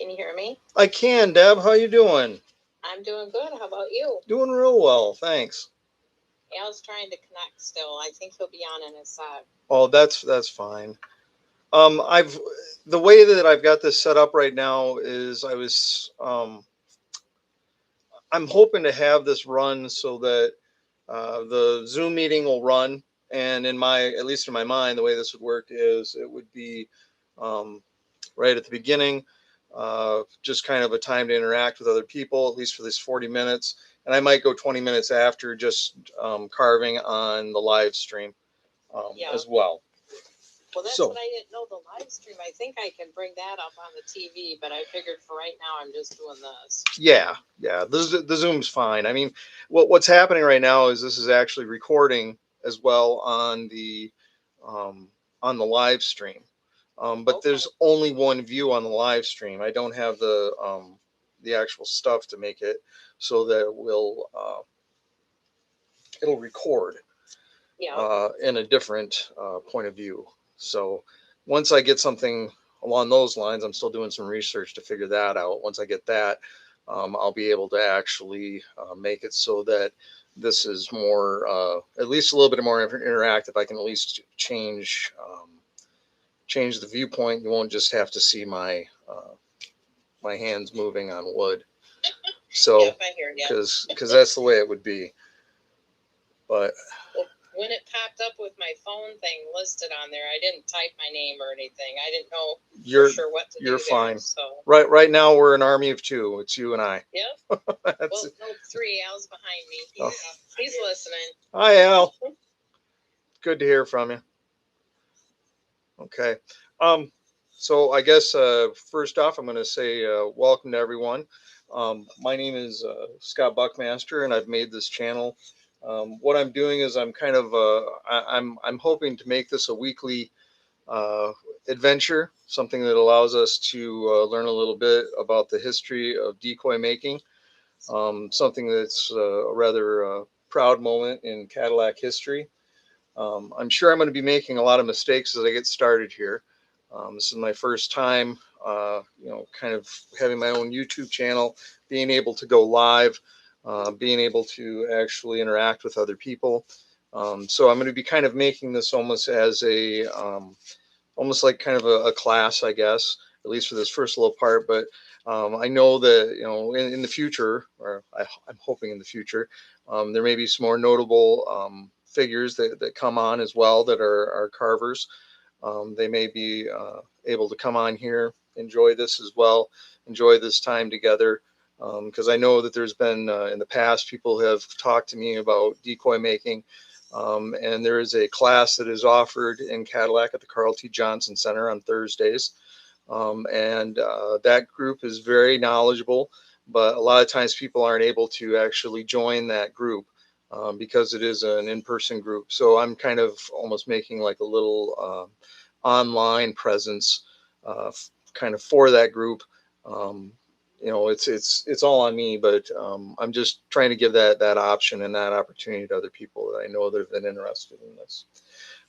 Can you hear me? I can, Deb. How you doing? I'm doing good. How about you? Doing real well, thanks. Al's trying to connect still. I think he'll be on in a sec. Oh, that's fine. I've the way that I've got this set up right now is I'm hoping to have this run so that the Zoom meeting will run, and at least in my mind, the way this would work is it would be um, right at the beginning, just kind of a time to interact with other people, at least for this 40 minutes. And I might go 20 minutes after, just carving on the live stream Yeah. as well. Well, that's So what I didn't know, the live stream. I think I can bring that up on the TV, but I figured for right now I'm just doing this. yeah, the Zoom's fine. I mean, what's happening right now is this is actually recording as well um, on the live stream. But Okay. there's only one view on the live stream. I don't have the actual stuff to make it so that it'll record Yeah. in a different point of view. So once I get something along those lines, I'm still doing some research to figure that out. Once I get that, I'll be able to actually make it so that this is more, at least a little bit more interactive. I can at least change the viewpoint. You won't just have to see my hands moving on wood. So, Yep, I hear you. because that's the way it would be. But Well, when it popped up with my phone thing listed on there, I didn't type my name or anything. I didn't know you're for sure what to do. you're fine. There, so Right now we're an army of two. It's you and I. Yep. Well, no, 3. Al's behind me. He's listening. Hi, Al. Good to hear from you. Okay. So I guess first off, I'm going to say welcome to everyone. My name is Scott Buckmaster, and I've made this channel. What I'm doing is I'm hoping to make this a weekly uh, adventure, something that allows us to learn a little bit about the history of decoy making. Something that's a rather proud moment in Cadillac history. I'm sure I'm going to be making a lot of mistakes as I get started here. This is my first time, kind of having my own YouTube channel, being able to go live, being able to actually interact with other people. So I'm going to be kind of making this almost as almost like kind of a class, I guess, at least for this first little part. But I know that, in the future, or I'm hoping in the future, there may be some more notable figures that come on as well that are carvers. They may be able to come on here, enjoy this as well, enjoy this time together. Because I know that there's been in the past people have talked to me about decoy making. And there is a class that is offered in Cadillac at the Carl T. Johnson Center on Thursdays. And that group is very knowledgeable, but a lot of times people aren't able to actually join that group because it is an in-person group. So I'm kind of almost making like a little online presence kind of for that group. Um, it's all on me, but I'm just trying to give that option and that opportunity to other people that I know that have been interested in this.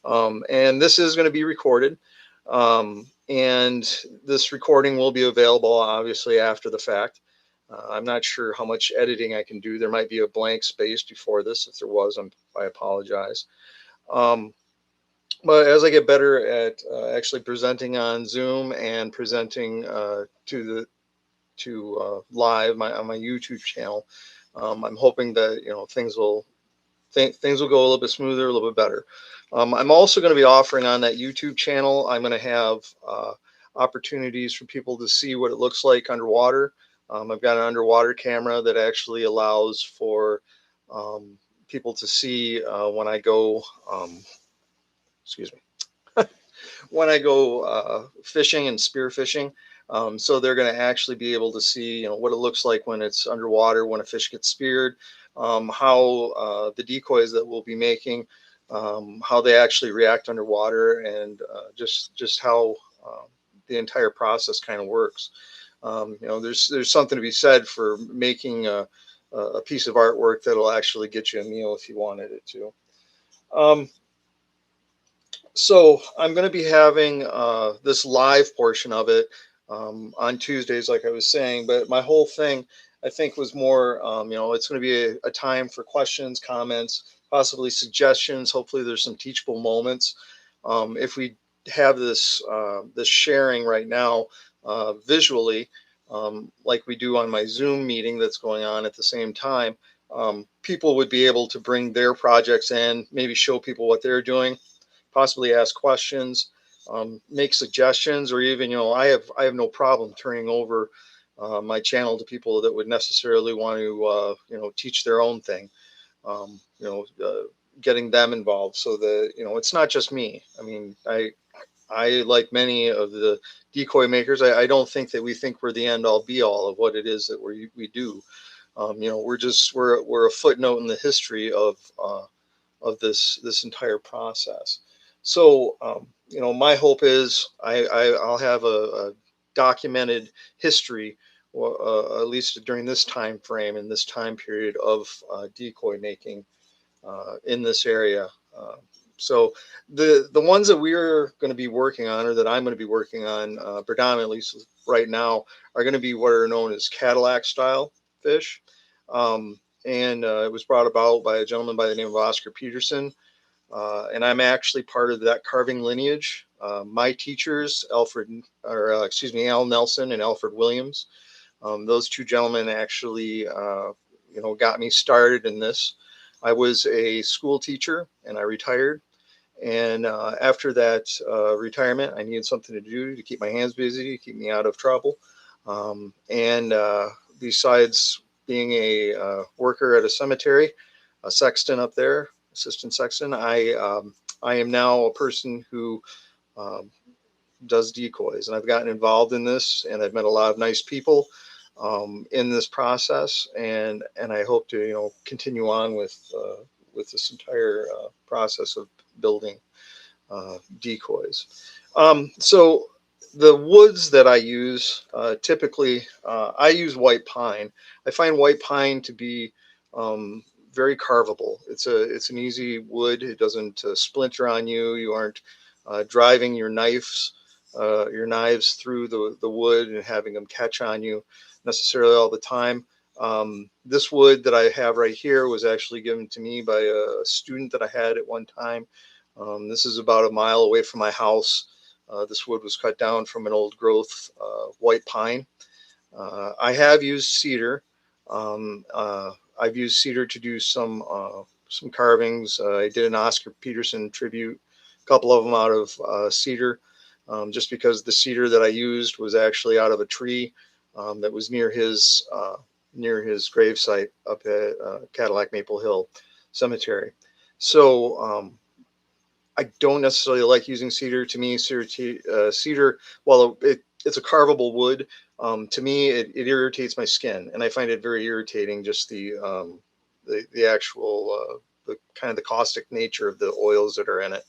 And this is going to be recorded. And this recording will be available obviously after the fact. I'm not sure how much editing I can do. There might be a blank space before this. If there was, I apologize. But as I get better at actually presenting on Zoom and presenting to live on my YouTube channel, I'm hoping that things will go a little bit smoother, a little bit better. I'm also going to be offering on that YouTube channel. I'm going to have opportunities for people to see what it looks like underwater. I've got an underwater camera that actually allows for people to see when I go. Excuse me. When I go fishing and spearfishing. So they're going to actually be able to see, what it looks like when it's underwater, when a fish gets speared, how the decoys that we'll be making, how they actually react underwater, and just how the entire process kind of works. There's something to be said for making a piece of artwork that'll actually get you a meal if you wanted it to. So I'm going to be having this live portion of it on Tuesdays, like I was saying. But my whole thing, I think, was more, it's going to be a time for questions, comments, possibly suggestions. Hopefully, there's some teachable moments. If we have this sharing right now visually, like we do on my Zoom meeting that's going on at the same time, people would be able to bring their projects in, maybe show people what they're doing, possibly ask questions, make suggestions, or even, I have no problem turning over my channel to people that would necessarily want to, teach their own thing. Um, you know, Getting them involved so that it's not just me. I mean, I like many of the decoy makers. I don't think that we think we're the end all be all of what it is that we do. We're a footnote in the history of this entire process. So, my hope is I'll have a documented history, at least during this time frame and this time period of decoy making in this area. So the ones that we're going to be working on, or that I'm going to be working on predominantly right now, are going to be what are known as Cadillac style fish. And it was brought about by a gentleman by the name of Oscar Peterson. And I'm actually part of that carving lineage. My teachers, Al Nelson and Alfred Williams, those two gentlemen actually, got me started in this. I was a school teacher and I retired. And after that retirement, I needed something to do to keep my hands busy, to keep me out of trouble. And besides being a worker at a cemetery, a sexton up there, assistant sexton, I am now a person who um, does decoys, and I've gotten involved in this, and I've met a lot of nice people in this process, and I hope to continue on with this entire process of building decoys. So the woods that I use, typically, I use white pine. I find white pine to be very carvable. It's an easy wood. It doesn't splinter on you. You aren't driving your knives through the wood and having them catch on you necessarily all the time. This wood that I have right here was actually given to me by a student that I had at one time. This is about a mile away from my house. This wood was cut down from an old growth white pine. I have used cedar. I've used cedar to do some carvings. I did an Oscar Peterson tribute, a couple of them out of cedar, just because the cedar that I used was actually out of a tree that was near his gravesite up at Cadillac Maple Hill Cemetery. So I don't necessarily like using cedar. To me, cedar, while it's a carvable wood, to me it irritates my skin, and I find it very irritating. Just the actual the kind of the caustic nature of the oils that are in it.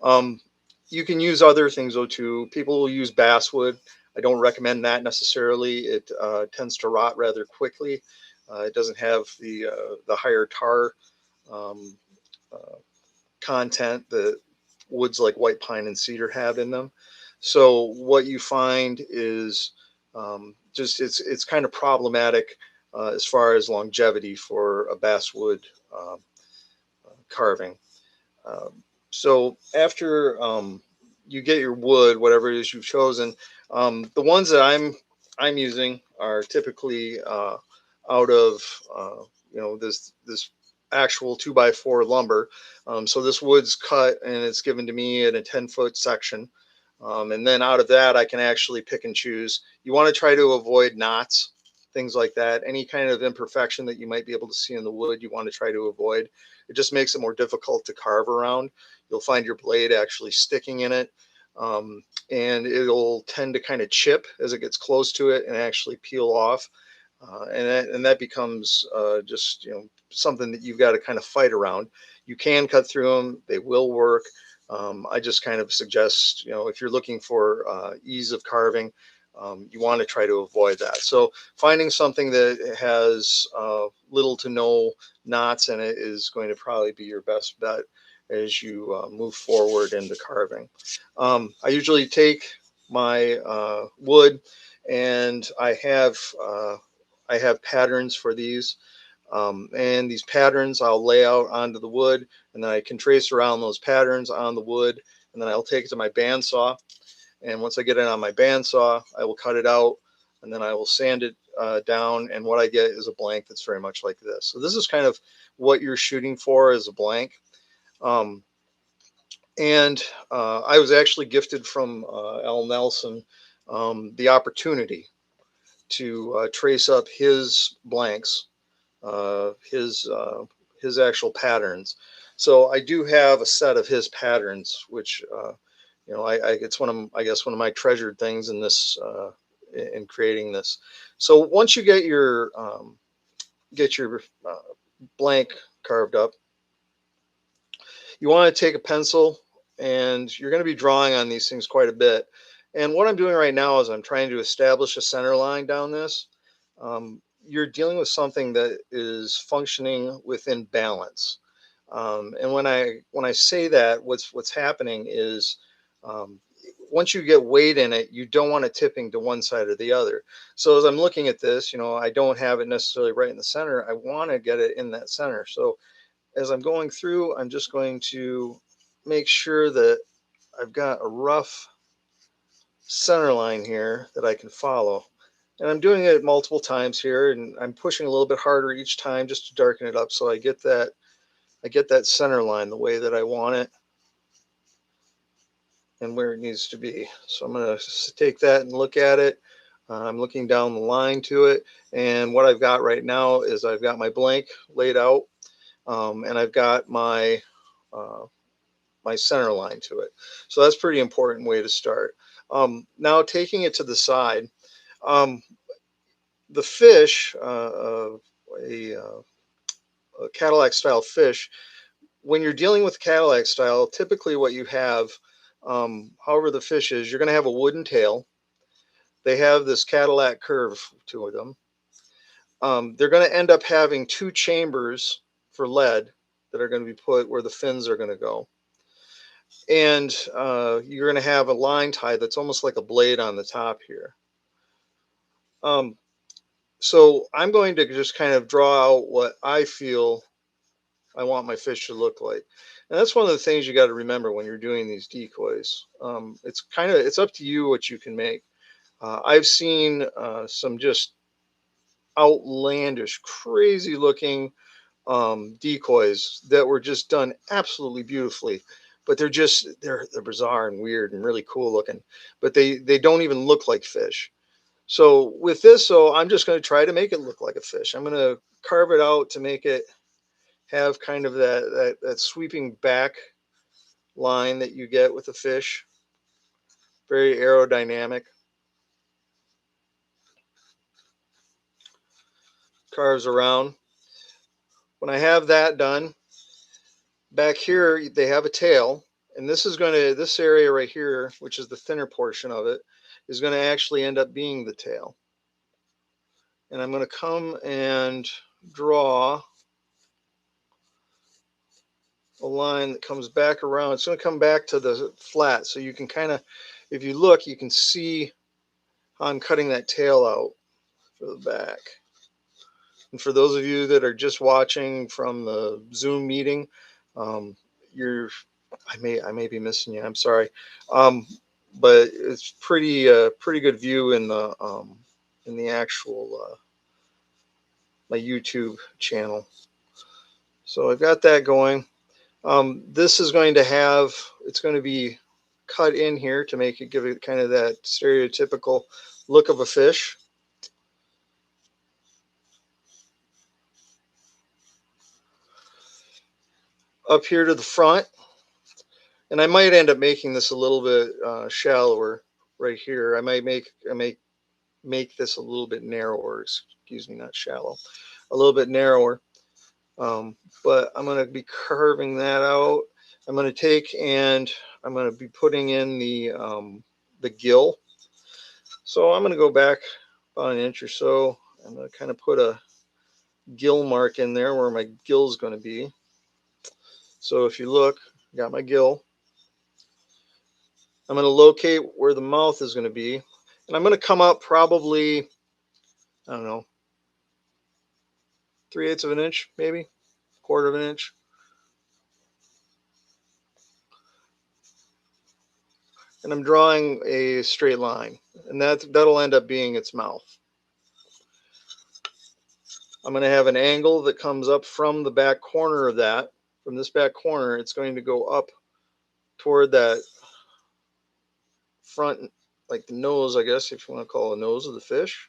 Um, you can use other things though too. People will use basswood. I don't recommend that necessarily. It tends to rot rather quickly. It doesn't have the higher tar um, uh, content that woods like white pine and cedar have in them. So what you find is just it's kind of problematic as far as longevity for a basswood um, carving. So after you get your wood, whatever it is you've chosen, the ones that I'm using are typically out of this actual 2x4 lumber. So this wood's cut and it's given to me in a 10-foot section. And then out of that, I can actually pick and choose. You want to try to avoid knots, things like that. Any kind of imperfection that you might be able to see in the wood, you want to try to avoid. It just makes it more difficult to carve around. You'll find your blade actually sticking in it. And it'll tend to kind of chip as it gets close to it and actually peel off. And that becomes just something that you've got to kind of fight around. You can cut through them; they will work. I just kind of suggest, if you're looking for ease of carving, you want to try to avoid that. So finding something that has little to no knots in it is going to probably be your best bet as you move forward into carving. I usually take my wood, and I have patterns for these. And these patterns I'll lay out onto the wood, and then I can trace around those patterns on the wood, and then I'll take it to my bandsaw. And once I get it on my bandsaw, I will cut it out, and then I will sand it down. And what I get is a blank that's very much like this. So this is kind of what you're shooting for, is a blank. Um, and I was actually gifted from Al Nelson the opportunity to trace up his blanks, uh, his uh, his actual patterns. So I do have a set of his patterns, which it's I guess one of my treasured things in this in creating this. So once you get your blank carved up, you want to take a pencil, and you're going to be drawing on these things quite a bit. And what I'm doing right now is I'm trying to establish a center line down this. You're dealing with something that is functioning within balance. And when I say that, what's happening is, um, once you get weight in it, you don't want it tipping to one side or the other. So as I'm looking at this, I don't have it necessarily right in the center. I want to get it in that center. So as I'm going through, I'm just going to make sure that I've got a rough center line here that I can follow. And I'm doing it multiple times here, and I'm pushing a little bit harder each time just to darken it up so I get that center line the way that I want it and where it needs to be. So I'm going to take that and look at it. I'm looking down the line to it, and what I've got right now is I've got my blank laid out, and I've got uh, my center line to it. So that's a pretty important way to start. Now taking it to the side, um, the fish, a Cadillac style fish, when you're dealing with Cadillac style, typically what you have, however the fish is, you're going to have a wooden tail. They have this Cadillac curve to them. They're going to end up having two chambers for lead that are going to be put where the fins are going to go. And you're going to have a line tie that's almost like a blade on the top here. Um, so I'm going to just kind of draw out what I feel I want my fish to look like. And that's one of the things you got to remember when you're doing these decoys. It's up to you what you can make. I've seen some just outlandish, crazy looking decoys that were just done absolutely beautifully, but they're bizarre and weird and really cool looking, but they don't even look like fish. So with this, I'm just going to try to make it look like a fish. I'm going to carve it out to make it have kind of that sweeping back line that you get with a fish. Very aerodynamic. Carves around. When I have that done, back here they have a tail, and this area right here, which is the thinner portion of it, is going to actually end up being the tail. And I'm going to come and draw a line that comes back around. It's going to come back to the flat, so you can kind of, if you look, you can see how I'm cutting that tail out for the back. And for those of you that are just watching from the Zoom meeting, um, you're I may be missing you. I'm sorry, but it's pretty good view in the actual my YouTube channel. So I've got that going. This is going to have, it's going to be cut in here to make it, give it kind of that stereotypical look of a fish. Up here to the front, and I might end up making this a little bit shallower right here. I may make this a little bit narrower. Excuse me, not shallow, a little bit narrower. But I'm going to be curving that out. I'm going to take and I'm going to be putting in the gill. So I'm going to go back about an inch or so. I'm going to kind of put a gill mark in there where my gill is going to be. So if you look, I got my gill. I'm going to locate where the mouth is going to be, and I'm going to come up probably, I don't know, 3/8 of an inch, maybe quarter of an inch. And I'm drawing a straight line, and that'll end up being its mouth. I'm going to have an angle that comes up from the back corner of that. From this back corner, it's going to go up toward that front, like the nose, I guess, if you want to call it the nose of the fish.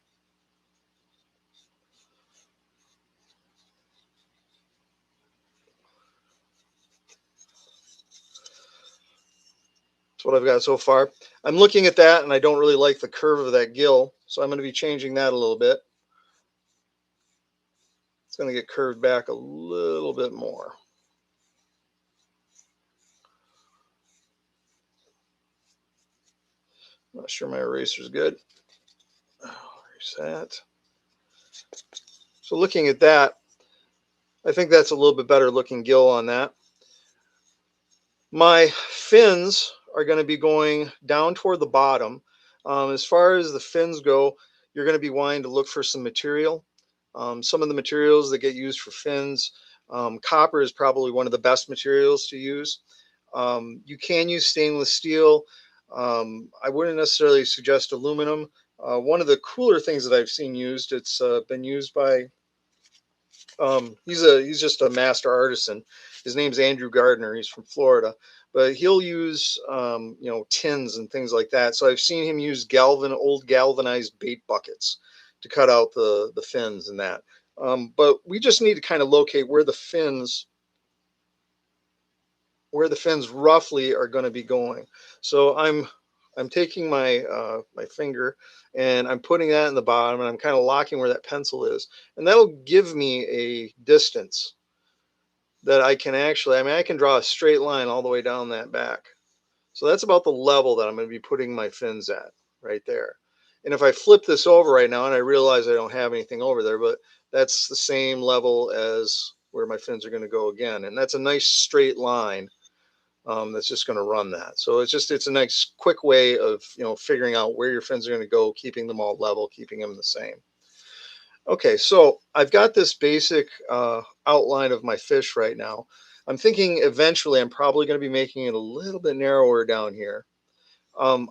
That's what I've got so far. I'm looking at that, and I don't really like the curve of that gill, so I'm going to be changing that a little bit. It's going to get curved back a little bit more. I'm not sure my eraser's good. There's that. So looking at that, I think that's a little bit better looking gill on that. My fins are going to be going down toward the bottom. As far as the fins go, you're going to be wanting to look for some material. Some of the materials that get used for fins, copper is probably one of the best materials to use. You can use stainless steel. I wouldn't necessarily suggest aluminum. One of the cooler things that I've seen used, it's been used by he's just a master artisan. His name's Andrew Gardner. He's from Florida, but he'll use tins and things like that. So I've seen him use old galvanized bait buckets to cut out the fins and that. But we just need to kind of locate where the fins roughly are going to be going. So I'm taking my finger and I'm putting that in the bottom, and I'm kind of locking where that pencil is, and that'll give me a distance that I can actually, I mean, I can draw a straight line all the way down that back. So that's about the level that I'm going to be putting my fins at right there. And if I flip this over right now, and I realize I don't have anything over there, but that's the same level as where my fins are going to go again. And that's a nice straight line that's just going to run that. So it's a nice quick way of, figuring out where your fins are going to go, keeping them all level, keeping them the same. Okay, so I've got this basic outline of my fish right now. I'm thinking eventually I'm probably going to be making it a little bit narrower down here. I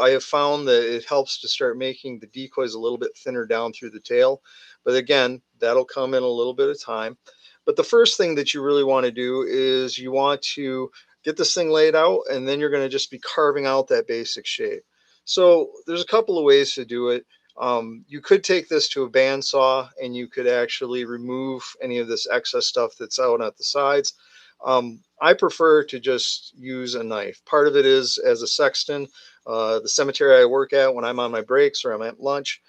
have found that it helps to start making the decoys a little bit thinner down through the tail. But again, that'll come in a little bit of time. But the first thing that you really want to do is you want to get this thing laid out, and then you're going to just be carving out that basic shape. So there's a couple of ways to do it. You could take this to a bandsaw, and you could actually remove any of this excess stuff that's out at the sides. I prefer to just use a knife. Part of it is as a sexton. The cemetery I work at, when I'm on my breaks or I'm at lunch,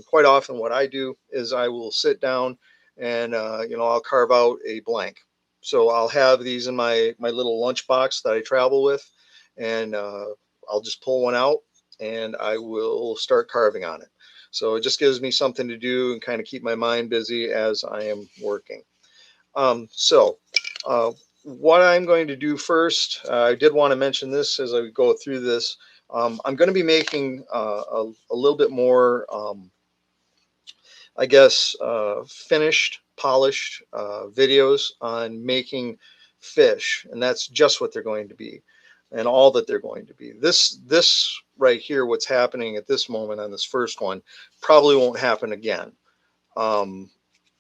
quite often what I do is I will sit down and I'll carve out a blank. So I'll have these in my little lunch box that I travel with, and I'll just pull one out and I will start carving on it. So it just gives me something to do and kind of keep my mind busy as I am working. So what I'm going to do first, I did want to mention this as I go through this. I'm going to be making a little bit more, finished, polished videos on making fish, and that's just what they're going to be, and all that they're going to be. This right here, what's happening at this moment on this first one, probably won't happen again on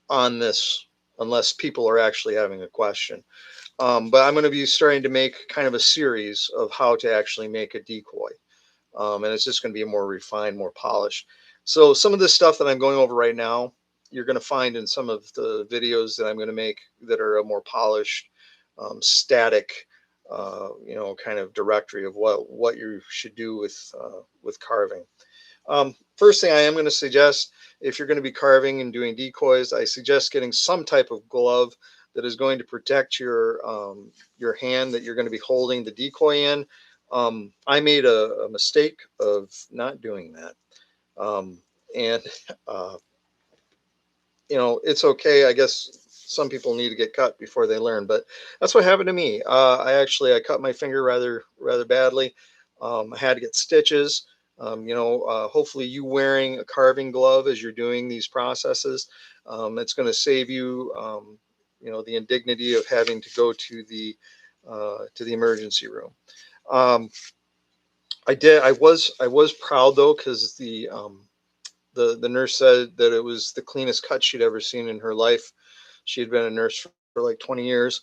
this unless people are actually having a question. But I'm going to be starting to make kind of a series of how to actually make a decoy. And it's just going to be more refined, more polished. So some of this stuff that I'm going over right now, you're going to find in some of the videos that I'm going to make that are a more polished, static, kind of directory of what you should do with carving. First thing I am going to suggest, if you're going to be carving and doing decoys, I suggest getting some type of glove that is going to protect your hand that you're going to be holding the decoy in. I made a mistake of not doing that, and uh, it's okay. I guess some people need to get cut before they learn, but that's what happened to me. I cut my finger rather badly. I had to get stitches. Hopefully you wearing a carving glove as you're doing these processes. It's going to save you, the indignity of having to go to the emergency room. Um, I did. I was proud though, because the nurse said that it was the cleanest cut she'd ever seen in her life. She had been a nurse for like 20 years,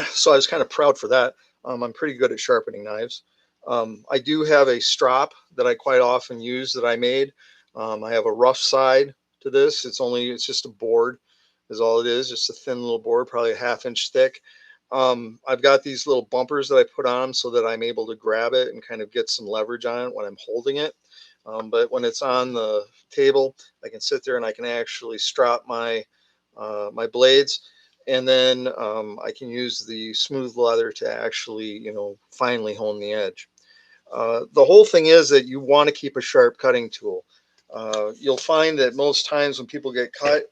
so I was kind of proud for that. I'm pretty good at sharpening knives. I do have a strop that I quite often use that I made. I have a rough side to this. It's just a board, is all it is, just a thin little board, probably a half-inch thick. I've got these little bumpers that I put on so that I'm able to grab it and kind of get some leverage on it when I'm holding it. But when it's on the table, I can sit there and I can actually strap my blades, and then I can use the smooth leather to actually, finely hone the edge. The whole thing is that you want to keep a sharp cutting tool. You'll find that most times when people get cut,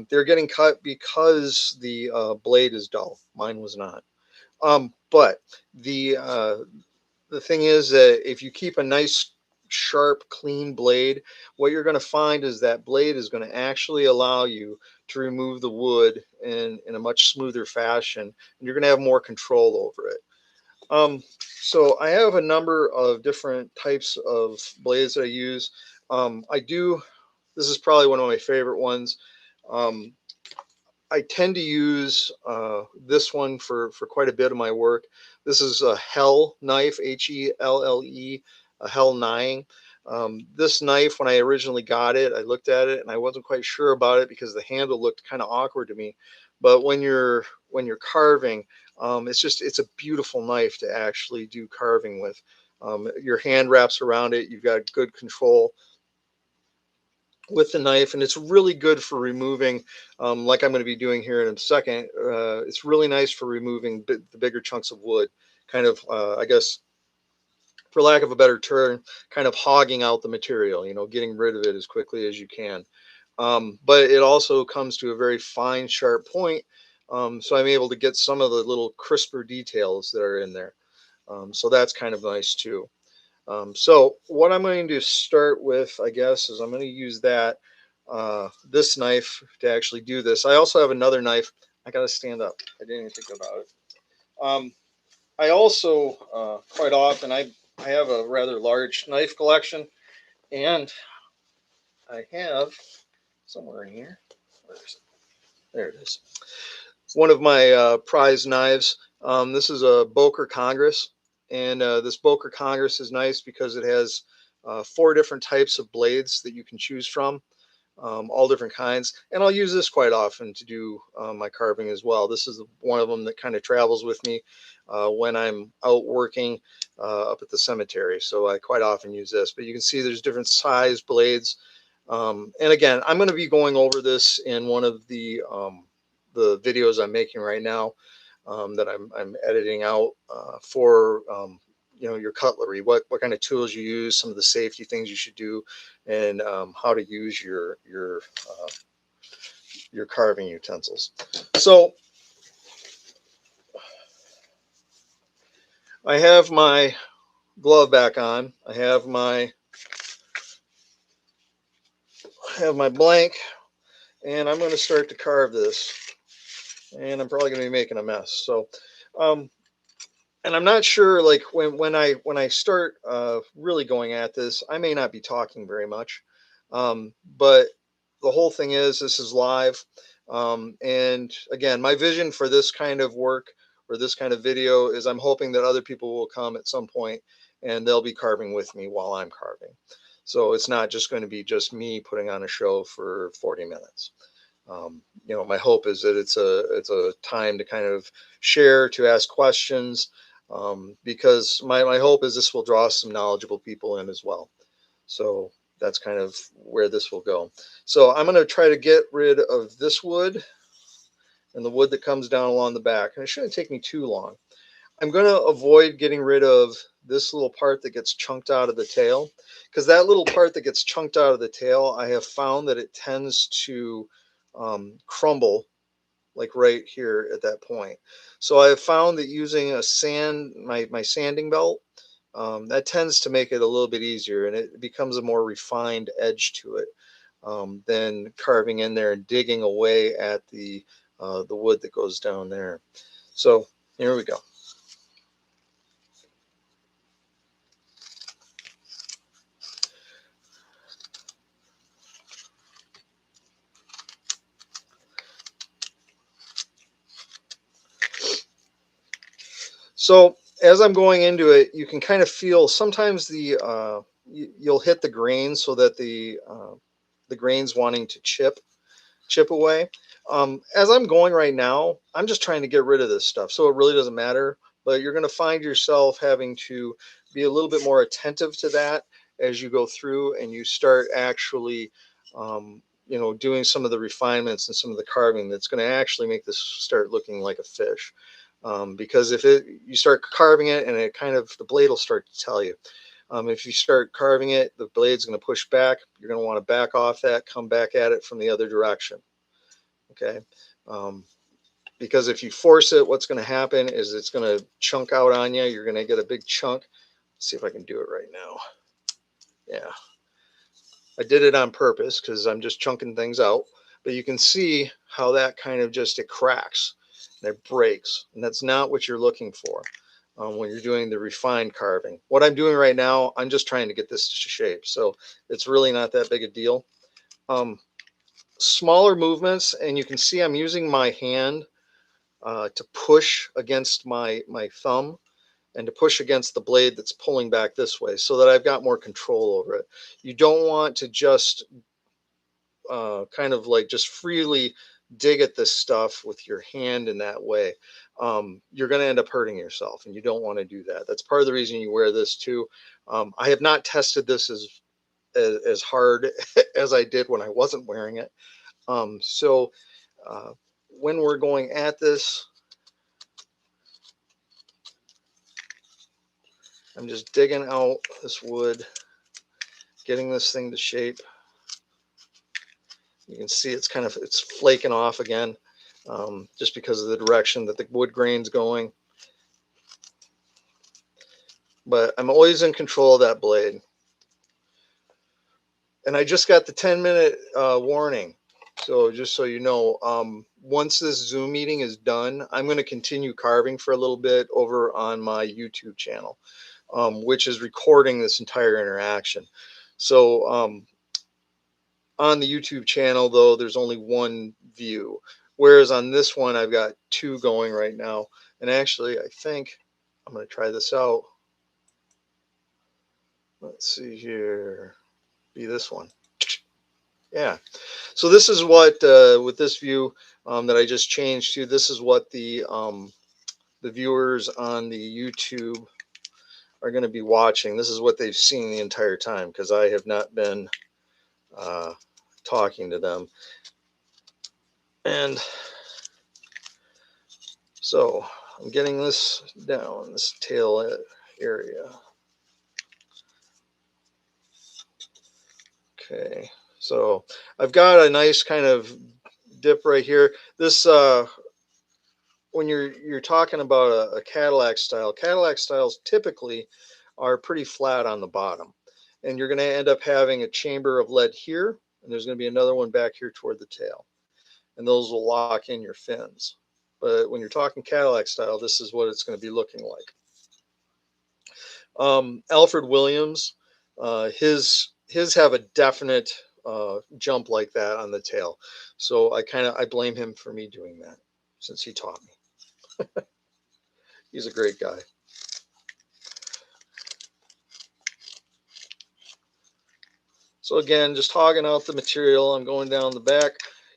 they're getting cut because the blade is dull. Mine was not. But the thing is that if you keep a nice, sharp, clean blade, what you're going to find is that blade is going to actually allow you to remove the wood in a much smoother fashion, and you're going to have more control over it. So I have a number of different types of blades that I use. I do. This is probably one of my favorite ones. Um, I tend to use this one for quite a bit of my work. This is a Hell knife, Helle, a Hell 9. This knife, when I originally got it, I looked at it and I wasn't quite sure about it because the handle looked kind of awkward to me. But when you're carving, it's a beautiful knife to actually do carving with. Your hand wraps around it. You've got good control with the knife, and it's really good for removing, like I'm going to be doing here in a second. It's really nice for removing the bigger chunks of wood, kind of, I guess, for lack of a better term, kind of hogging out the material, getting rid of it as quickly as you can. But it also comes to a very fine, sharp point. So I'm able to get some of the little crisper details that are in there. So that's kind of nice too. So what I'm going to start with, I guess, is I'm going to use this knife to actually do this. I also have another knife. I got to stand up. I didn't even think about it. I also, quite often, I have a rather large knife collection, and I have somewhere in here. Where is it? There it is. One of my prize knives. This is a Boker Congress, and this Boker Congress is nice because it has four different types of blades that you can choose from, all different kinds. And I'll use this quite often to do my carving as well. This is one of them that kind of travels with me when I'm out working up at the cemetery. So I quite often use this. But you can see there's different size blades. And again, I'm going to be going over this in one of the videos I'm making right now, that I'm editing out for your cutlery, what kind of tools you use, some of the safety things you should do, and how to use your carving utensils. So I have my glove back on. I have my blank, and I'm going to start to carve this. And I'm probably going to be making a mess. So, and I'm not sure, like, when I start really going at this, I may not be talking very much. But the whole thing is, this is live. And again, my vision for this kind of work, or this kind of video, is I'm hoping that other people will come at some point and they'll be carving with me while I'm carving. So it's not just going to be just me putting on a show for 40 minutes. My hope is that it's a time to kind of share, to ask questions, because my hope is this will draw some knowledgeable people in as well. So that's kind of where this will go. So I'm going to try to get rid of this wood and the wood that comes down along the back, and it shouldn't take me too long. I'm going to avoid getting rid of this little part that gets chunked out of the tail, because that little part that gets chunked out of the tail, I have found that it tends to crumble, like right here at that point. So I have found that using my sanding belt, that tends to make it a little bit easier, and it becomes a more refined edge to it than carving in there and digging away at the wood that goes down there. So here we go. So as I'm going into it, you can kind of feel sometimes you'll hit the grain so that the grains wanting to chip away. As I'm going right now, I'm just trying to get rid of this stuff, so it really doesn't matter. But you're going to find yourself having to be a little bit more attentive to that as you go through and you start actually, doing some of the refinements and some of the carving that's going to actually make this start looking like a fish. Because if you start carving it and it kind of the blade will start to tell you. If you start carving it, the blade's going to push back. You're going to want to back off that, come back at it from the other direction. Okay. Um, because if you force it, what's going to happen is it's going to chunk out on you. You're going to get a big chunk. Let's see if I can do it right now. Yeah. I did it on purpose because I'm just chunking things out. But you can see how that kind of just, it cracks and it breaks. And that's not what you're looking for when you're doing the refined carving. What I'm doing right now, I'm just trying to get this to shape. So it's really not that big a deal. Smaller movements, and you can see I'm using my hand to push against my thumb and to push against the blade that's pulling back this way so that I've got more control over it. You don't want to just kind of like just freely dig at this stuff with your hand in that way. You're going to end up hurting yourself, and you don't want to do that. That's part of the reason you wear this too. I have not tested this as hard as I did when I wasn't wearing it. So when we're going at this, I'm just digging out this wood, getting this thing to shape. You can see it's flaking off again, just because of the direction that the wood grain's going. But I'm always in control of that blade. And I just got the 10-minute warning. So just so you know, once this Zoom meeting is done, I'm going to continue carving for a little bit over on my YouTube channel, which is recording this entire interaction. So on the YouTube channel, though, there's only one view, whereas on this one, I've got two going right now. And actually, I think I'm going to try this out. Let's see here. Be this one. Yeah. So this is what, with this view that I just changed to, this is what the viewers on the YouTube are going to be watching. This is what they've seen the entire time because I have not been talking to them. And so I'm getting this down, this tail area. Okay. So I've got a nice kind of dip right here. This, when you're talking about a Cadillac style, Cadillac styles typically are pretty flat on the bottom. And you're going to end up having a chamber of lead here, and there's going to be another one back here toward the tail. And those will lock in your fins. But when you're talking Cadillac style, this is what it's going to be looking like. Alfred Williams, his have a definite jump like that on the tail. So I blame him for me doing that since he taught me. He's a great guy. So again, just hogging out the material. I'm going down the back.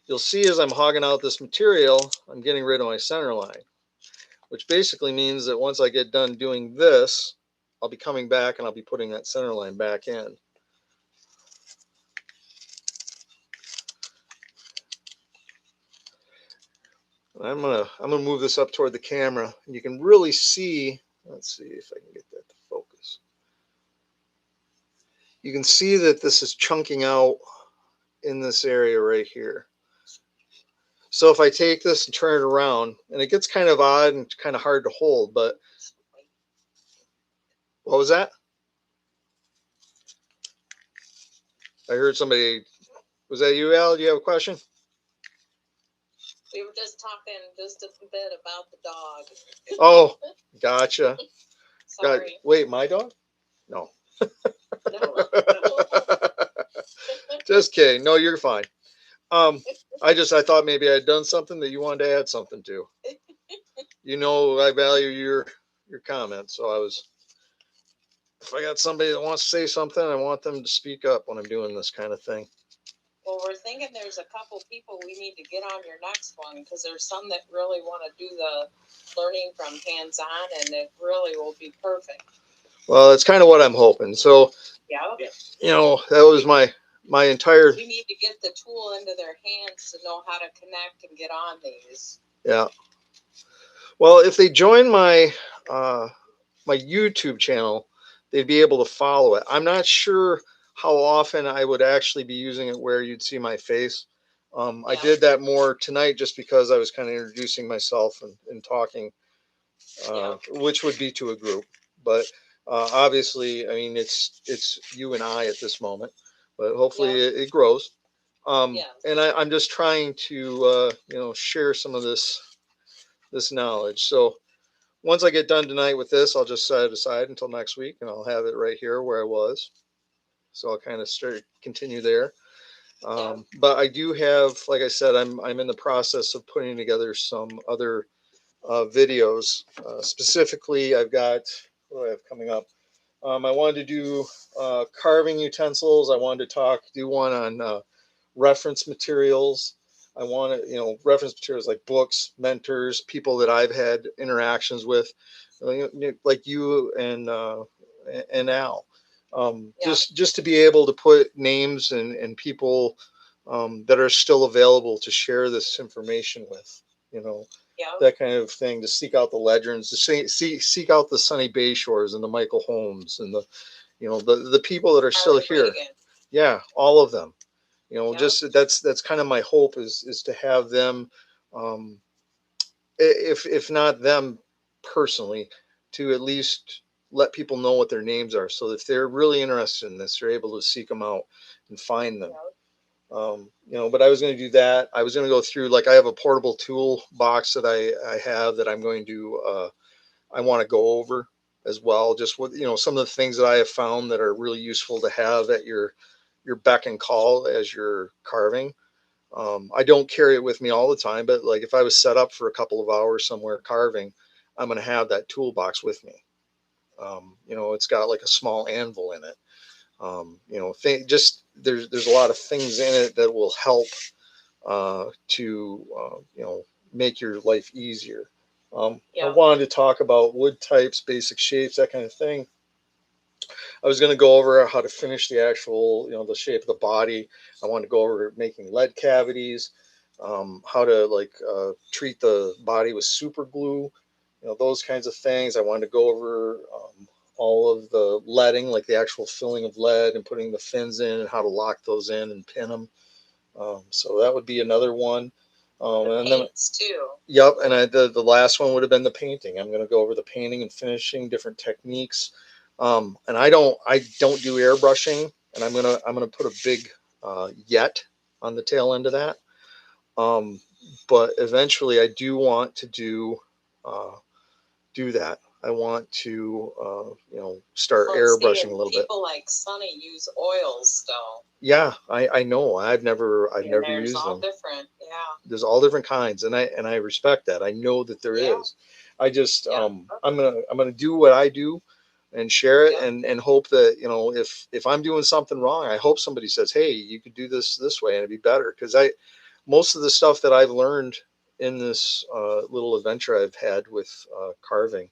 You'll see as I'm hogging out this material, I'm getting rid of my center line, which basically means that once I get done doing this, I'll be coming back and I'll be putting that center line back in. I'm gonna move this up toward the camera, and you can really see. Let's see if I can get that to focus. You can see that this is chunking out in this area right here. So if I take this and turn it around, and it gets kind of odd and kind of hard to hold, but What was that? I heard somebody. Was that you, Al? Do you have a question? We were just talking just a bit about the dog. Oh, gotcha. Sorry. Wait, my dog? No. No. Just kidding. No, you're fine. Um, I thought maybe I'd done something that you wanted to add something to. You know, I value your comments, so I was. If I got somebody that wants to say something, I want them to speak up when I'm doing this kind of thing. Well, we're thinking there's a couple people we need to get on your next one because there's some that really want to do the learning from hands-on, and it really will be perfect. Well, that's kind of what I'm hoping. So, Yeah. you know, that was my entire. We need to get the tool into their hands to know how to connect and get on these. Yeah. Well, if they join my my YouTube channel, they'd be able to follow it. I'm not sure how often I would actually be using it where you'd see my face. I did that more tonight just because I was kind of introducing myself and talking, which would be to a group. But obviously, I mean, it's you and I at this moment, but hopefully it grows. And I'm just trying to share some of this knowledge. So once I get done tonight with this, I'll just set it aside until next week, and I'll have it right here where I was. So I'll kind of continue there. But I do have, like I said, I'm in the process of putting together some other videos. Specifically, I've got what do I have coming up. I wanted to do carving utensils. I wanted to do one on reference materials. I want to, reference materials like books, mentors, people that I've had interactions with, like you and Al. Just to be able to put names and people that are still available to share this information with, that kind of thing. To seek out the legends, to seek out the Sunny Bay Shores and the Michael Holmes and the people that are still here. Yeah, all of them. Just that's kind of my hope is to have them, um, if not them personally, to at least let people know what their names are, so if they're really interested in this, they're able to seek them out and find them. But I was going to do that. I was going to go through, like, I have a portable tool box that I have that I'm going to I want to go over as well, just with some of the things that I have found that are really useful to have at your beck and call as you're carving. I don't carry it with me all the time, but like if I was set up for a couple of hours somewhere carving, I'm going to have that toolbox with me. It's got like a small anvil in it. Just there's a lot of things in it that will help to make your life easier. I wanted to talk about wood types, basic shapes, that kind of thing. I was going to go over how to finish the actual, the shape of the body. I wanted to go over making lead cavities, how to treat the body with super glue, those kinds of things. I wanted to go over all of the leading, like the actual filling of lead and putting the fins in and how to lock those in and pin them. So that would be another one. And paints then, too. Yep, and the last one would have been the painting. I'm going to go over the painting and finishing, different techniques. And I don't do airbrushing, and I'm gonna put a big yet on the tail end of that. But eventually, I do want to do that. I want to start airbrushing a little bit. People like Sunny use oils still. Yeah, I know. I've never used them. All different. Yeah. There's all different kinds, and I respect that. I know that there is. I just I'm gonna do what I do and share it, and hope that if I'm doing something wrong, I hope somebody says, hey, you could do this way and it'd be better. Because most of the stuff that I've learned in this little adventure I've had with carving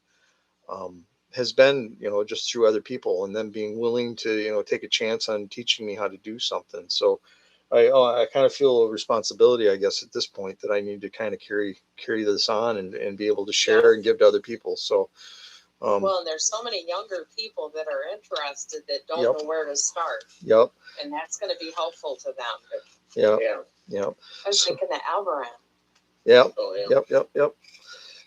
has been just through other people and them being willing to take a chance on teaching me how to do something. So I kind of feel a responsibility, I guess, at this point, that I need to kind of carry this on and be able to share and give to other people. So well, and there's so many younger people that are interested that don't know where to start. Yep. And that's going to be helpful to them. Yep. I was thinking the Alvaran. Yep. Oh, yeah. Yep.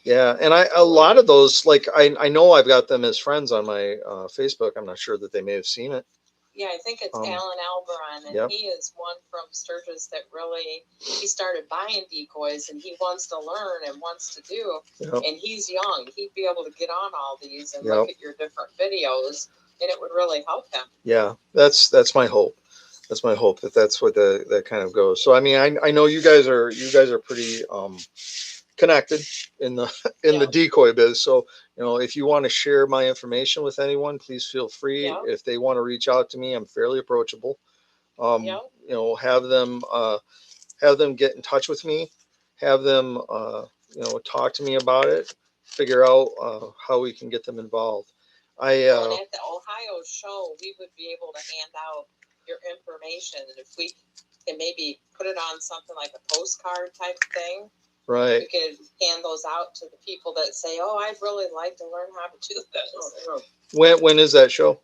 Yeah, and a lot of those, like I know I've got them as friends on my Facebook. I'm not sure that they may have seen it. Yeah, I think it's Alan Alberon, and yep. he is one from Sturgis that really, he started buying decoys, and he wants to learn and wants to do, Yep. and he's young. He'd be able to get on all these and Yep. look at your different videos, and it would really help him. Yeah, that's my hope. That's my hope that's what that kind of goes. So I mean, I know you guys are pretty connected in the the decoy biz. So if you want to share my information with anyone, please feel free. If they want to reach out to me, I'm fairly approachable. Have them get in touch with me, have them talk to me about it, figure out how we can get them involved. And at the Ohio show, we would be able to hand out your information, and if we can maybe put it on something like a postcard type thing. Right. We could hand those out to the people that say, "Oh, I'd really like to learn how to do this." When is that show?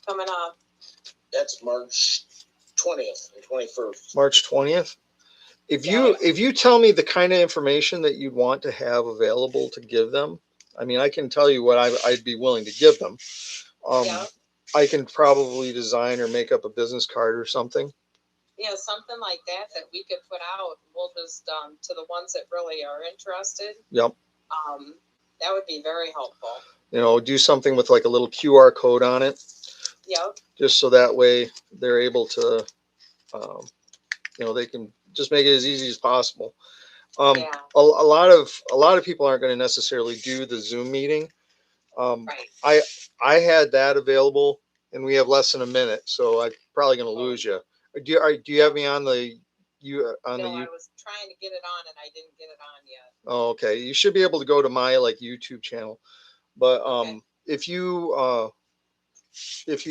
Coming up. That's March 20th and 21st. March 20th. If you tell me the kind of information that you'd want to have available to give them, I mean, I can tell you what I'd be willing to give them. I can probably design or make up a business card or something. Yeah, something like that we could put out. We'll just to the ones that really are interested. Yep. That would be very helpful. Do something with like a little QR code on it. Yep. Just so that way they're able to, they can just make it as easy as possible. A lot of people aren't going to necessarily do the Zoom meeting. Right. I had that available, and we have less than a minute, so I'm probably going to lose you. Do you have me on the I was trying to get it on, and I didn't get it on yet. Oh, okay. You should be able to go to my YouTube channel, but if you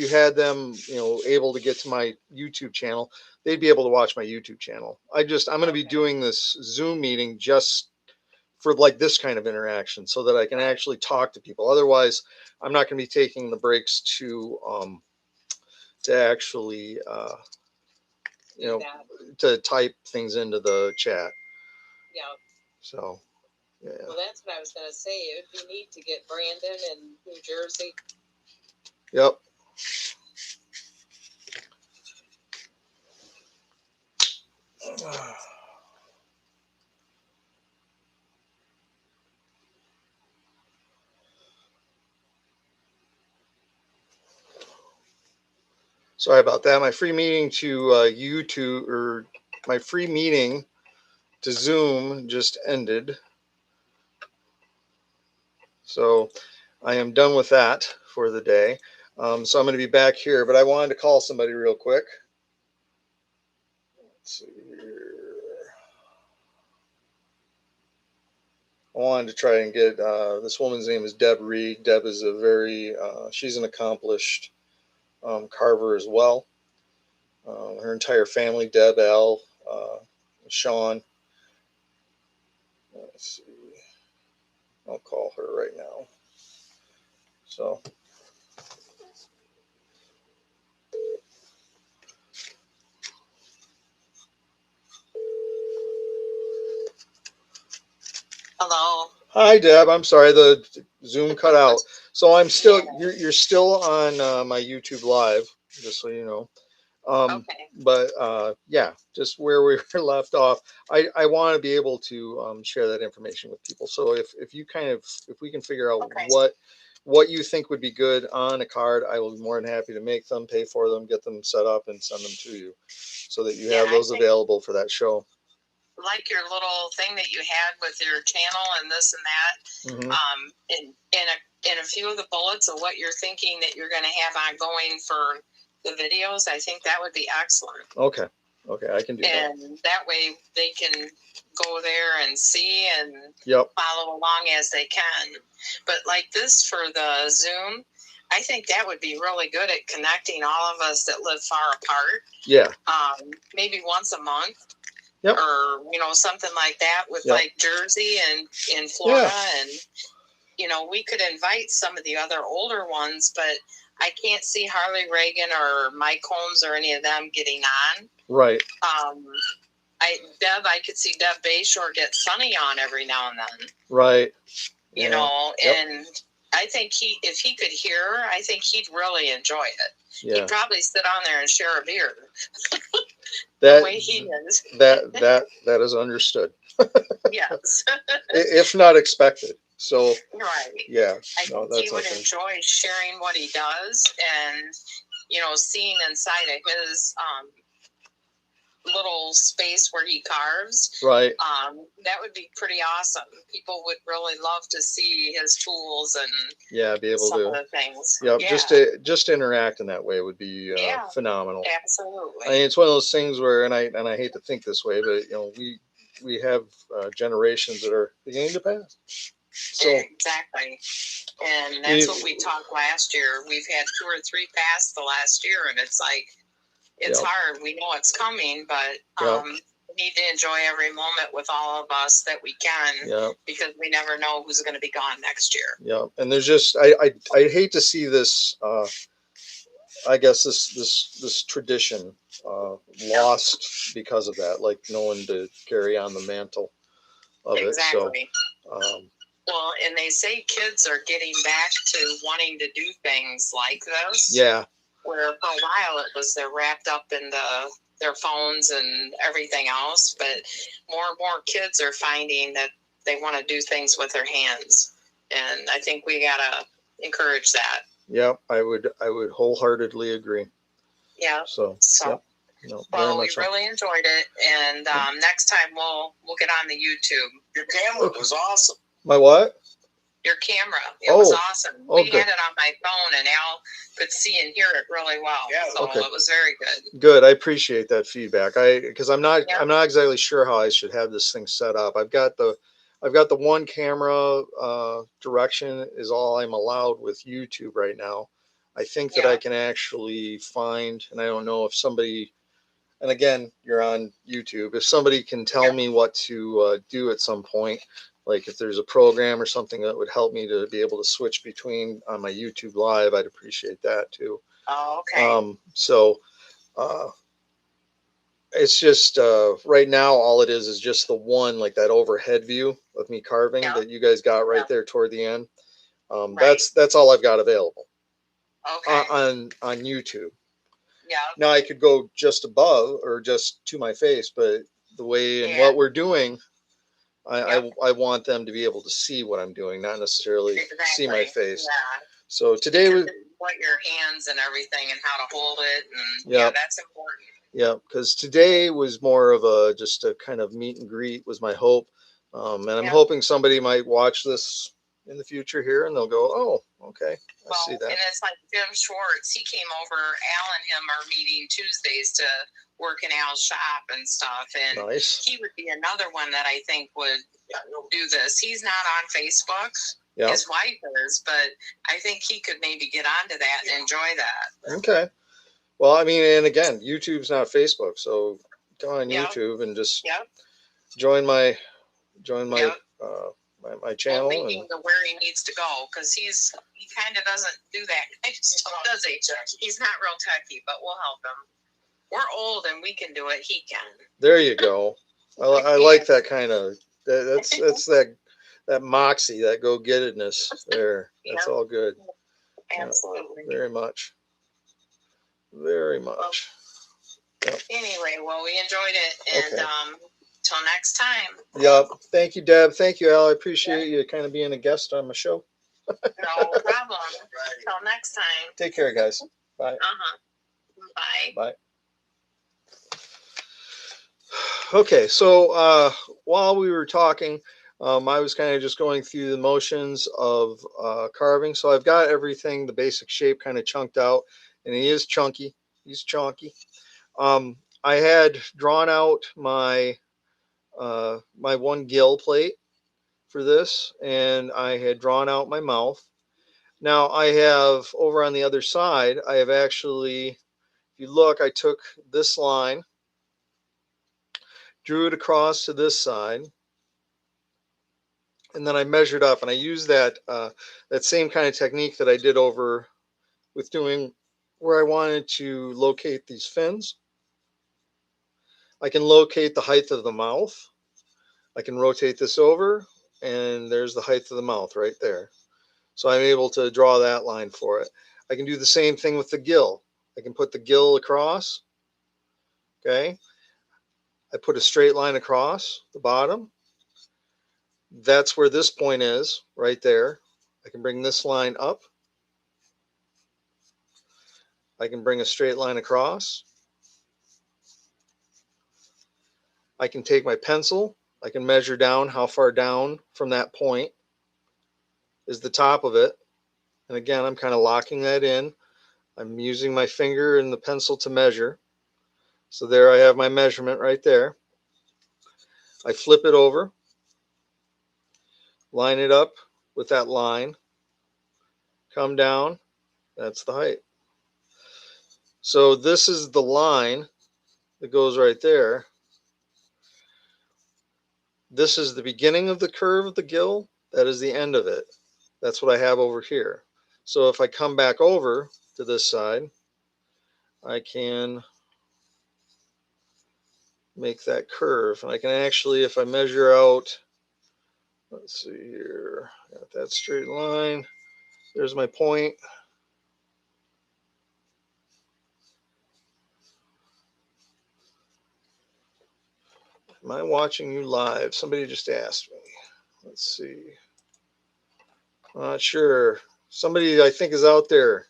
had them able to get to my YouTube channel, they'd be able to watch my YouTube channel. I'm going to be doing this Zoom meeting just for like this kind of interaction, so that I can actually talk to people. Otherwise, I'm not going to be taking the breaks to actually to type things into the chat. Yeah. So yeah. Well, that's what I was going to say. It would be neat to get Brandon in New Jersey. Yep. Sorry about that. My free meeting to YouTube, or my free meeting to Zoom just ended. So I am done with that for the day. So I'm going to be back here, but I wanted to call somebody real quick. Let's see here. I wanted to try and get, this woman's name is Deb Reed. Deb is she's an accomplished carver as well. Her entire family, Deb, Al, Sean. Let's see. I'll call her right now. So. Hello. Hi, Deb. I'm sorry, the Zoom cut out. So I'm still, you're still on my YouTube live, just so you know. Okay. But yeah, just where we were left off, I want to be able to share that information with people. So if you if we can figure out what you think would be good on a card, I will be more than happy to make them, pay for them, get them set up, and send them to you, so that you have those available for that show. Like your little thing that you had with your channel and this and that, in a few of the bullets of what you're thinking that you're going to have ongoing for the videos, I think that would be excellent. Okay, I can do that. And that way they can go there and see and follow along as they can. But like this for the Zoom, I think that would be really good at connecting all of us that live far apart. Yeah. Maybe once a month. Yep. Or something like that with like Jersey and in Florida, and we could invite some of the other older ones, but I can't see Harley Reagan or Mike Holmes or any of them getting on. Right. I could see Deb Bayshore get Sunny on every now and then. Right. You know, and I think if he could hear, I think he'd really enjoy it. Yeah. He'd probably sit on there and share a beer. The way he is. That is understood. Yes. If not expected. So right. Yeah. I think he would enjoy sharing what he does and, you know, seeing inside of his little space where he carves. Right. That would be pretty awesome. People would really love to see his tools and be able some to of the things. Yep, just interact in that way would be phenomenal. Absolutely. I mean, it's one of those things where, and I hate to think this way, but you know, we have generations that are beginning to pass. So exactly, and that's what we talked last year. We've had 2 or 3 pass the last year, and it's like it's hard. We know it's coming, but we need to enjoy every moment with all of us that we can, because we never know who's going to be gone next year. Yeah, and there's just I hate to see this. I guess this tradition lost because of that. Like no one to carry on the mantle of it. So, well, and they say kids are getting back to wanting to do things like this. Yeah. Where for a while it was they're wrapped up in their phones and everything else, but more and more kids are finding that they want to do things with their hands, and I think we gotta encourage that. Yeah, I would wholeheartedly agree. Yeah. So no, well, we really enjoyed it, and next time we'll get on the YouTube. Your camera was awesome. My what? Your camera. It was awesome. We had it on my phone, and Al could see and hear it really well. Yeah, so it was very good. Good. I appreciate that feedback. Because I'm not exactly sure how I should have this thing set up. I've got the one camera direction is all I'm allowed with YouTube right now. I think that I can actually find, and I don't know if somebody, and again, you're on YouTube, if somebody can tell me what to do at some point, like if there's a program or something that would help me to be able to switch between on my YouTube live, I'd appreciate that too. Oh, okay. So it's just right now all it is just the one, like that overhead view of me carving that you guys got right there toward the end. That's all I've got available on YouTube. Yeah. Now I could go just above or just to my face, but the way and what we're doing, I want them to be able to see what I'm doing, not necessarily see my face. Yeah. So today was what your hands and everything and how to hold it, and that's important. Yeah, because today was more of just a kind of meet and greet was my hope, and I'm hoping somebody might watch this in the future here and they'll go, oh, okay, I see that. And it's like Jim Schwartz, he came over. Al and him are meeting Tuesdays to work in Al's shop and stuff, and he would be another one that I think would do this. He's not on Facebook. His wife is, but I think he could maybe get onto that and enjoy that. Okay. Well, I mean, and again, YouTube's not Facebook, so go on YouTube and just join my my channel. Well, leading to where he needs to go, because he kind of doesn't do that kind of stuff, does he? He's not real techy, but we'll help him. We're old and we can do it. He can. There you go. I like that kind of that's that moxie, that go-gettedness there. That's all good. Absolutely. Very much. Very much. Anyway, well, we enjoyed it, and till next time. Yep. Thank you, Deb. Thank you, Al. I appreciate you kind of being a guest on my show. No problem. Till next time. Take care, guys. Bye. Bye. Bye. Okay, so while we were talking, I was kind of just going through the motions of carving. So I've got everything, the basic shape kind of chunked out, and he is chunky. He's chunky. I had drawn out my my one gill plate for this, and I had drawn out my mouth. Now I have over on the other side, I have actually, if you look, I took this line, drew it across to this side, and then I measured up, and I used that that same kind of technique that I did over with doing where I wanted to locate these fins. I can locate the height of the mouth. I can rotate this over, and there's the height of the mouth right there. So I'm able to draw that line for it. I can do the same thing with the gill. I can put the gill across. Okay. I put a straight line across the bottom. That's where this point is, right there. I can bring this line up. I can bring a straight line across. I can take my pencil. I can measure down how far down from that point is the top of it. And again, I'm kind of locking that in. I'm using my finger and the pencil to measure. So there I have my measurement right there. I flip it over, line it up with that line, come down, that's the height. So this is the line that goes right there. This is the beginning of the curve of the gill. That is the end of it. That's what I have over here. So if I come back over to this side, I can make that curve. And I can actually, if I measure out, let's see here, got that straight line. There's my point. Am I watching you live? Somebody just asked me. Let's see. I'm not sure. Somebody I think is out there.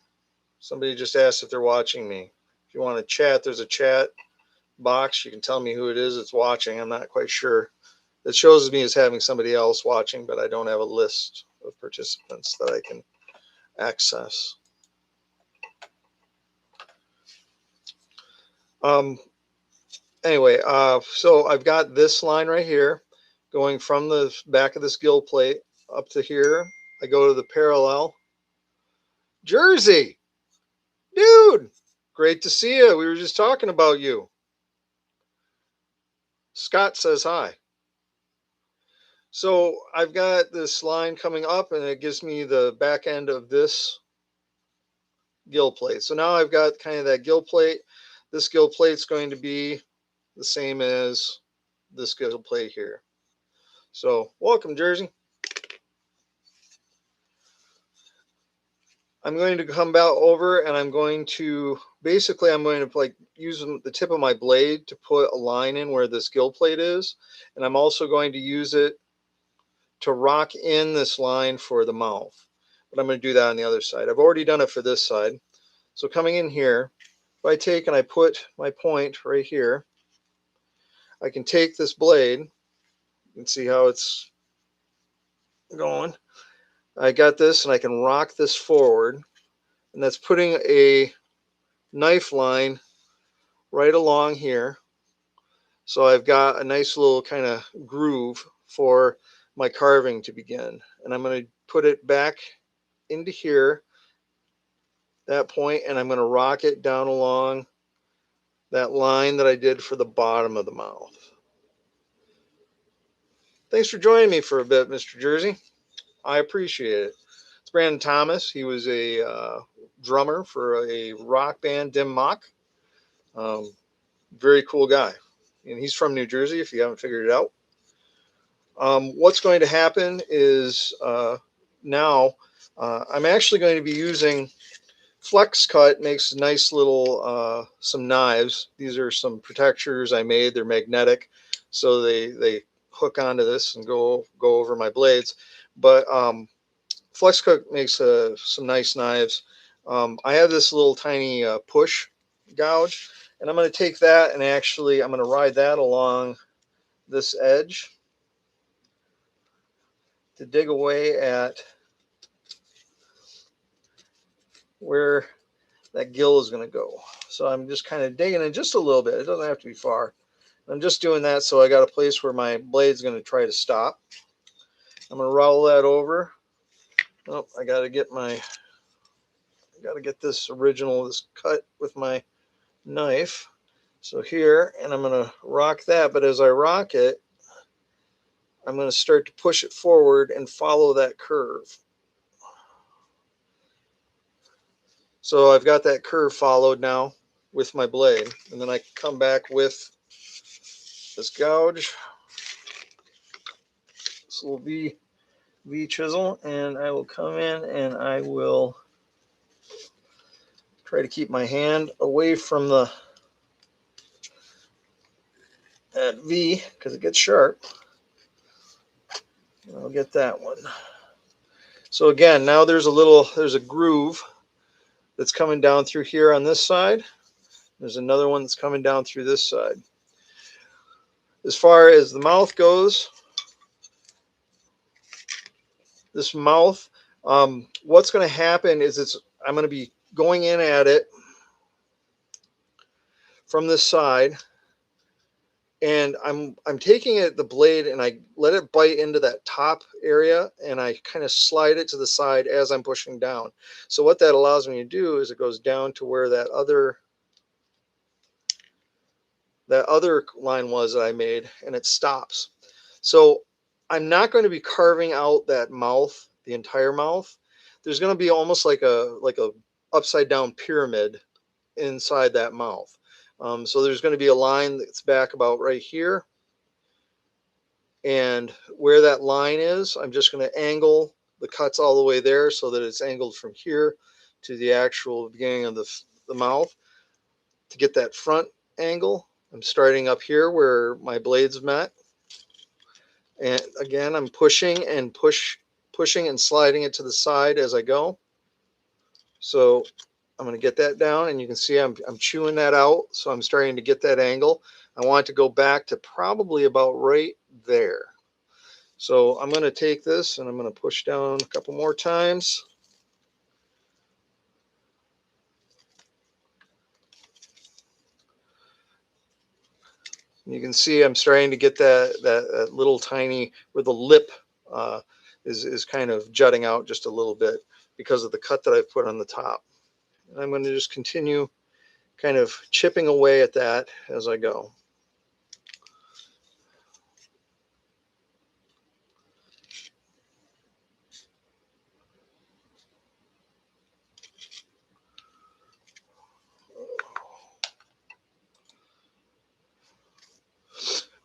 Somebody just asked if they're watching me. If you want to chat, there's a chat box. You can tell me who it is that's watching. I'm not quite sure. It shows me as having somebody else watching, but I don't have a list of participants that I can access. Anyway, so I've got this line right here going from the back of this gill plate up to here. I go to the parallel. Jersey, dude, great to see you. We were just talking about you. Scott says hi. So I've got this line coming up, and it gives me the back end of this gill plate. So now I've got kind of that gill plate. This gill plate's going to be the same as this gill plate here. So welcome, Jersey. I'm going to come back over, and I'm going to basically like use the tip of my blade to put a line in where this gill plate is, and I'm also going to use it to rock in this line for the mouth. But I'm going to do that on the other side. I've already done it for this side. So coming in here, if I take and I put my point right here, I can take this blade and see how it's going. I got this, and I can rock this forward, and that's putting a knife line right along here. So I've got a nice little kind of groove for my carving to begin. And I'm going to put it back into here, that point, and I'm going to rock it down along that line that I did for the bottom of the mouth. Thanks for joining me for a bit, Mr. Jersey. I appreciate it. It's Brandon Thomas. He was a drummer for a rock band, Dim Mak. Very cool guy. And he's from New Jersey, if you haven't figured it out. What's going to happen is now I'm actually going to be using Flex Cut. Makes nice little some knives. These are some protectors I made. They're magnetic, so they hook onto this and go over my blades. But Flex Cut makes some nice knives. I have this little tiny push gouge, and I'm going to take that and actually I'm going to ride that along this edge to dig away at where that gill is going to go. So I'm just kind of digging in just a little bit. It doesn't have to be far. I'm just doing that so I got a place where my blade's going to try to stop. I'm going to roll that over. Oh, I got to get this cut with my knife. So here, and I'm going to rock that. But as I rock it, I'm going to start to push it forward and follow that curve. So I've got that curve followed now with my blade, and then I come back with this gouge, this little V chisel, and I will come in and I will try to keep my hand away from that V because it gets sharp. I'll get that one. So again, now there's a groove that's coming down through here on this side. There's another one that's coming down through this side. As far as the mouth goes, this mouth, what's going to happen is I'm going to be going in at it from this side, and I'm taking it the blade and I let it bite into that top area, and I kind of slide it to the side as I'm pushing down. So what that allows me to do is it goes down to where that other line was that I made, and it stops. So I'm not going to be carving out that mouth, the entire mouth. There's going to be almost like a upside down pyramid inside that mouth. So there's going to be a line that's back about right here. And where that line is, I'm just going to angle the cuts all the way there so that it's angled from here to the actual beginning of the mouth. To get that front angle, I'm starting up here where my blades met. And again, I'm pushing and sliding it to the side as I go. So I'm going to get that down, and you can see I'm chewing that out. So I'm starting to get that angle. I want it to go back to probably about right there. So I'm going to take this and I'm going to push down a couple more times. You can see I'm starting to get that little tiny, where the lip is kind of jutting out just a little bit because of the cut that I've put on the top. And I'm going to just continue kind of chipping away at that as I go.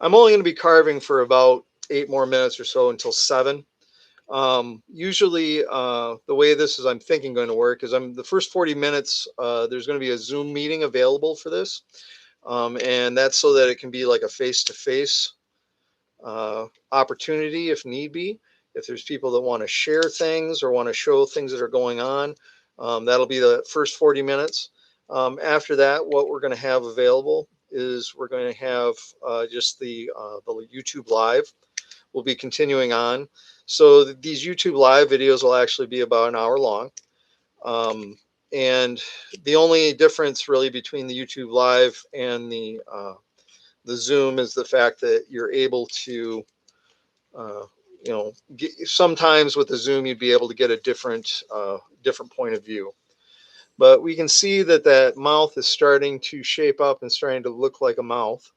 I'm only going to be carving for about 8 more minutes or so until 7. Usually the way I'm thinking going to work is the first 40 minutes, there's going to be a Zoom meeting available for this. And that's so that it can be like a face-to-face opportunity if need be. If there's people that want to share things or want to show things that are going on, that'll be the first 40 minutes. After that, what we're going to have available is we're going to have just the YouTube Live will be continuing on. So these YouTube Live videos will actually be about an hour long. And the only difference really between the YouTube Live and the Zoom is the fact that you're able to, sometimes with the Zoom, you'd be able to get a different point of view. But we can see that mouth is starting to shape up and starting to look like a mouth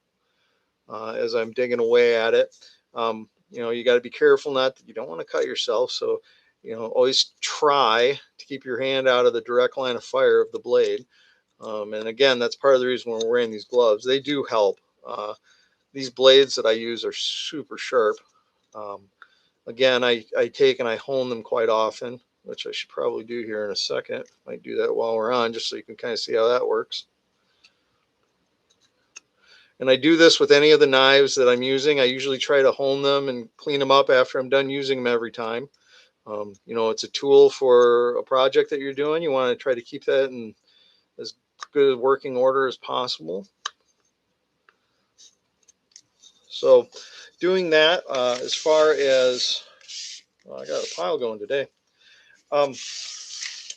as I'm digging away at it. You got to be careful you don't want to cut yourself. So, always try to keep your hand out of the direct line of fire of the blade. And again, that's part of the reason we're wearing these gloves. They do help. These blades that I use are super sharp. Again, I take and I hone them quite often, which I should probably do here in a second. Might do that while we're on, just so you can kind of see how that works. And I do this with any of the knives that I'm using. I usually try to hone them and clean them up after I'm done using them every time. It's a tool for a project that you're doing. You want to try to keep that in as good a working order as possible. So doing that, as far as, I got a pile going today.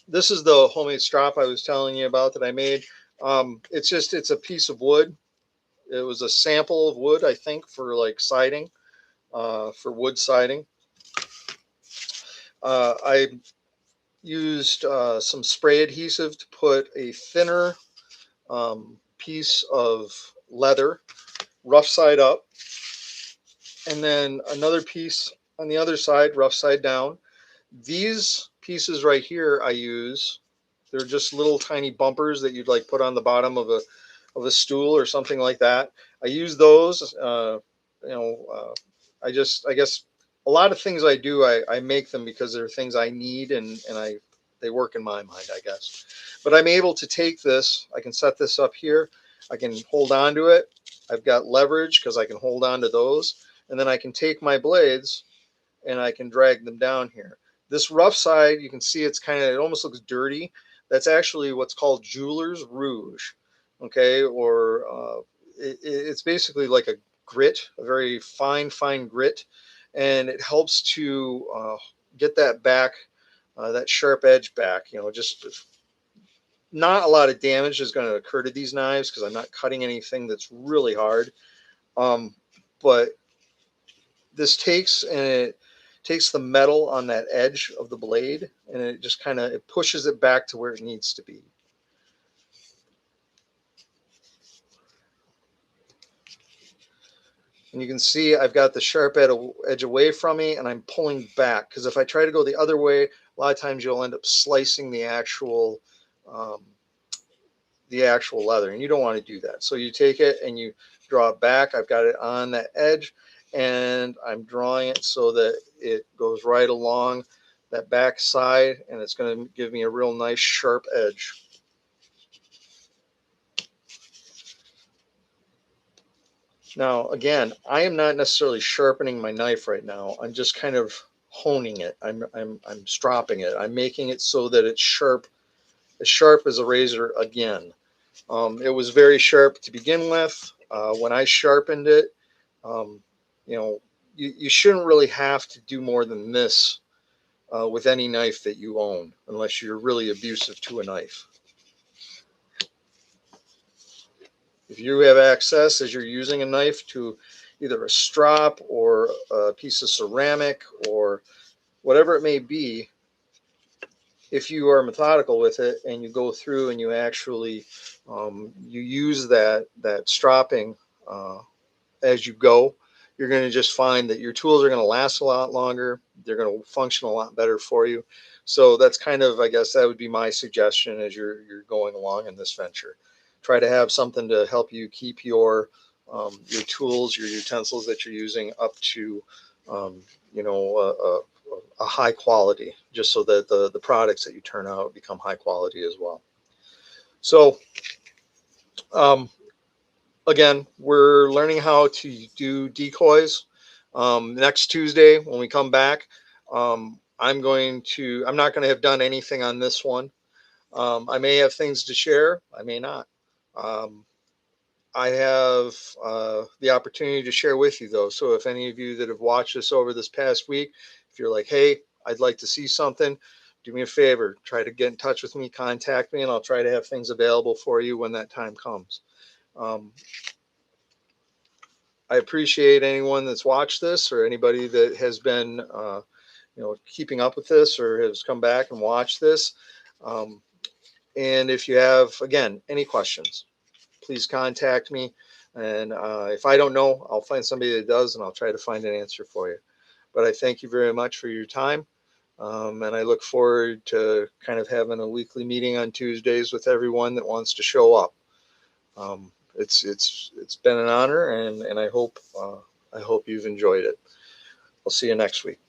This is the homemade strop I was telling you about that I made. It's a piece of wood. It was a sample of wood, I think, for like siding, for wood siding. I used some spray adhesive to put a thinner piece of leather, rough side up, and then another piece on the other side, rough side down. These pieces right here I use, they're just little tiny bumpers that you'd like put on the bottom of a stool or something like that. I use those. I guess a lot of things I do, I make them because they're things I need, and they work in my mind, I guess. But I'm able to take this. I can set this up here. I can hold on to it. I've got leverage because I can hold on to those, and then I can take my blades and I can drag them down here. This rough side, you can see it almost looks dirty. That's actually what's called jeweler's rouge, okay? Or it's basically like a grit, a very fine grit, and it helps to get that back, that sharp edge back. Just not a lot of damage is going to occur to these knives because I'm not cutting anything that's really hard. But this takes the metal on that edge of the blade, and it just it pushes it back to where it needs to be. And you can see I've got the sharp edge away from me, and I'm pulling back, because if I try to go the other way, a lot of times you'll end up slicing the actual leather, and you don't want to do that. So you take it and you draw it back. I've got it on that edge, and I'm drawing it so that it goes right along that back side, and it's going to give me a real nice sharp edge. Now, again, I am not necessarily sharpening my knife right now. I'm just kind of honing it. I'm stropping it. I'm making it so that it's sharp as a razor again. It was very sharp to begin with. When I sharpened it, you shouldn't really have to do more than this with any knife that you own, unless you're really abusive to a knife. If you have access as you're using a knife to either a strop or a piece of ceramic or whatever it may be, if you are methodical with it and you go through and you actually you use that stropping as you go, you're going to just find that your tools are going to last a lot longer. They're going to function a lot better for you. So that's I guess that would be my suggestion as you're going along in this venture. Try to have something to help you keep your tools, your utensils that you're using up to a high quality, just so that the products that you turn out become high quality as well. So again, we're learning how to do decoys. Next Tuesday when we come back, I'm not going to have done anything on this one. I may have things to share, I may not. I have the opportunity to share with you, though. So if any of you that have watched this over this past week, if you're like, hey, I'd like to see something, do me a favor, try to get in touch with me, contact me, and I'll try to have things available for you when that time comes. I appreciate anyone that's watched this, or anybody that has been keeping up with this or has come back and watched this. And if you have, again, any questions, please contact me. And if I don't know, I'll find somebody that does, and I'll try to find an answer for you. But I thank you very much for your time. And I look forward to kind of having a weekly meeting on Tuesdays with everyone that wants to show up. It's been an honor, and I hope you've enjoyed it. I'll see you next week.